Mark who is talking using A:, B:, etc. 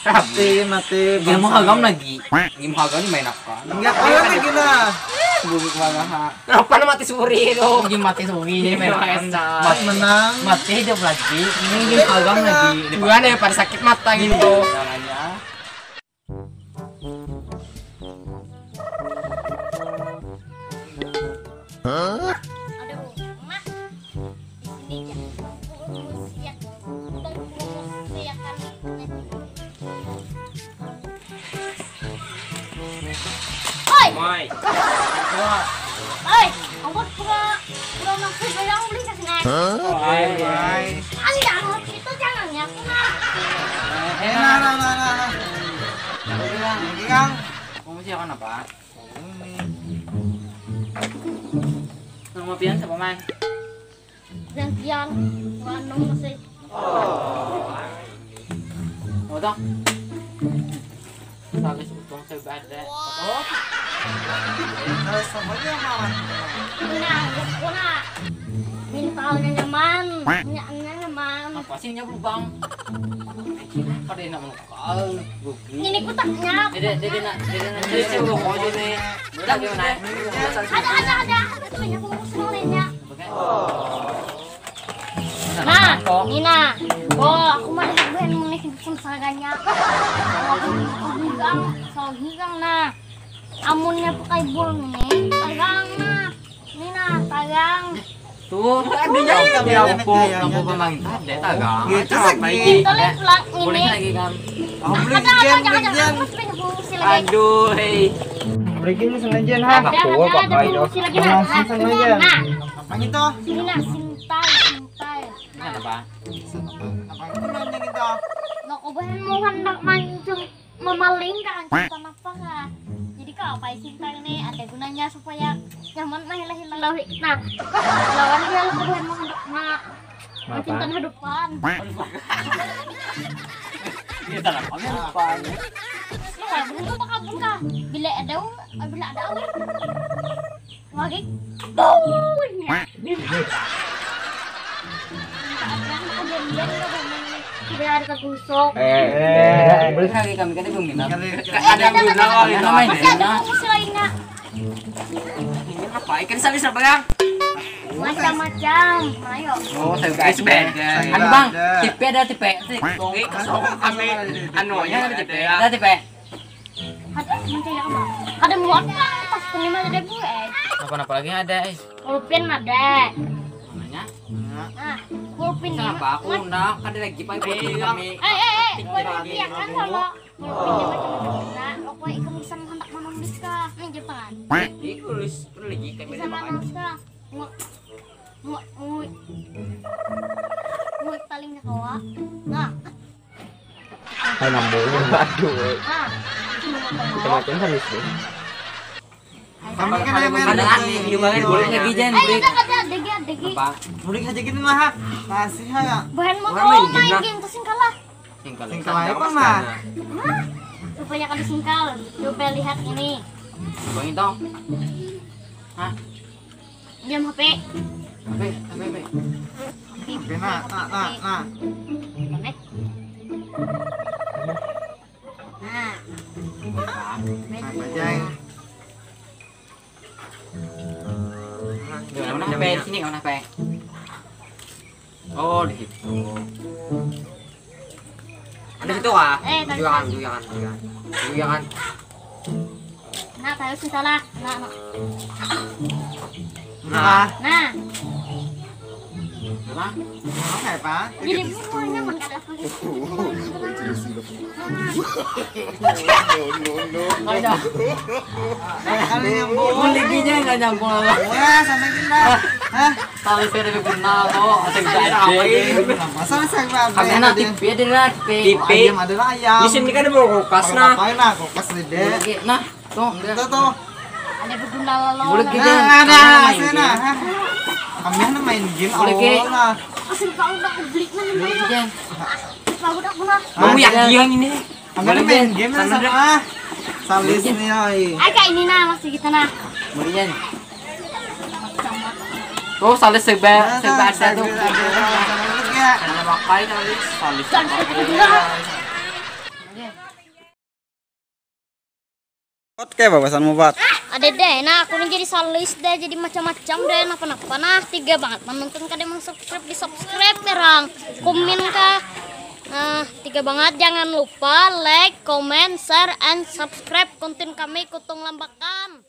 A: Mati.
B: Game mo hagam lagi. Game mo hagam main apa?
A: Enggak kaya lagi na.
B: Bubuk banget ha.
C: Kenapa na mati suri lo?
B: Game mati suwi main apa?
A: Mat menang.
B: Mati hidup lagi. Ini game hagam lagi.
C: Gimana ya pada sakit mata gitu.
B: Caranya.
D: Aduh, Mak. Di sini ya. Oi,
C: Mai.
D: oi, kamu pura nafsu bayang beli snack.
C: Hai.
D: Anda itu jangan ya, Nak.
A: Nah. Kang.
B: Kamu siapa apa? Nama pian siapa man?
D: Gantian, wanung masih.
B: Oh dong. Salis utang sebada. Oh.
A: Sama aja malah.
D: Nah, kuna. Mentalnya nyaman, nyaknya nyaman.
B: Apa sih nya bang? Pada nak menukal.
D: Ini ku tak nyap.
B: Dede nak suruh mau dede. Udah gimana?
D: Ada. Banyak pengusul lainnya. Nah, Nina. Oh, aku mah dengan menik saganya. Aku higang nah. Amunnya pakai bul nih. Tagang nah. Nina, tagang.
B: Tuh, adanya ya kamu pemerintah deh tagang.
A: Gitu lagi.
D: Tolong pulang
B: Boleh
D: ini.
B: lagi kan?
D: Jangan. Aku masih banyak fungsi lagi.
B: Aduh, hei.
A: Breaking news sengaja ha.
D: Ada fungsi lagi nah. Nah,
A: Apa itu?
D: Nina, sintai.
B: Ini apa?
A: Apa itu nanya gitu?
D: Nakubahan mo hendak mancung memaling ka ang apa ka. Jadi kau apa cinta ini ada gunanya supaya nyaman na hilang lawi. Nah, lawan dia nakubahan mo hendak cinta na depan.
B: Kita lah, kami apa?
D: Nah, belum makabun ka. Bila ada awin. Lagi. Sudah ada kegusok.
B: Boleh lagi kami kan belum minat.
A: Ada
B: guna kali namanya.
D: Masih ada fungsi lainnya.
B: Ini apa? Ikan salis apa ya?
D: Macam-macam. Ayo.
B: Oh, saya guys beda. Anu bang, tipe ada tipe.
C: Anunya ada tipe.
B: Ada tipe.
D: Ada mencari apa? Ada muat pas penima ada gue.
B: Apa lagi ada?
D: Pulpen ada.
B: Namanya?
D: Nah, pulpen ini.
B: Kenapa aku undang? Ada lagi pak kami.
D: Pulpen ya kan kalau pulpennya macam-macam. Nah, aku ikut bisa hendak menulis kah? Nih Jepang.
B: Tulis lagi kami
D: Bisa menulis kah? Mau palingnya kawa. Nah,
C: Hai nambung. Aduh.
D: nah.
C: Macam-macam habis deh.
A: Kami kan ada main.
B: Ada aneh juga kan boleh lagi jan.
D: Ada degi.
B: Apa?
A: Boleh aja gini mah ha. Masih ha.
D: Bahan mau
B: Orang main
D: kau main
B: game,
D: game terus kalah.
A: Singkal apa mah?
D: Hah? Rupanya kali singkal. Coba lihat ini.
B: Bang itu. Hah?
D: Diam HP.
B: Apa?
A: Oke, nah.
D: Connect. Nah,
A: Apa aja?
B: Mana HP di sini mana HP? Oh, di situ. Ada situ ah. Jualan.
D: nah tahu sih salah.
A: Nah.
D: Nah,
B: Mana?
A: Oke, Pak.
D: jadi semuanya enggak ada lagi.
B: Ada.
A: Kali yang
B: Boleh gini enggak nyambung lah.
A: Wah, sampai kita. Hah?
B: Tali saya lebih kenal kok. Ada gede.
A: Masalah saya Pak.
B: Kami nak tipe dia lah tipe.
A: Ayam adalah ayam.
C: Di sini kan ada bawa kulkas nah.
A: Ngapain nah, kulkas gede.
B: Nah, tuh enggak.
A: Tuh.
D: Ada berguna lalu.
B: Boleh gini.
A: Nah, ada sana. Kami kan main game
B: Boleh, Ki.
A: nah.
D: Asal kau udah beli mana
B: Boleh
D: nih?
B: gini.
D: Bagus dah guna.
C: Mau yang giang ini.
A: Kami kan main game lah sama. Salis nih, oi.
D: Kayak ini nah masih kita nah.
B: Boleh gini. Tuh salis sebar ada tuh.
A: Ya.
B: Ada makai salis.
D: Dan saya juga.
A: Oke, babasanmu, Bat.
D: Ada deh, nah aku nih jadi salis deh, jadi macam-macam deh, apa-apa. Nah, tiga banget menonton kada emang subscribe di subscribe terang, komen kah. Nah, tiga banget, jangan lupa like, comment, share, and subscribe konten kami Kutong Lambakan.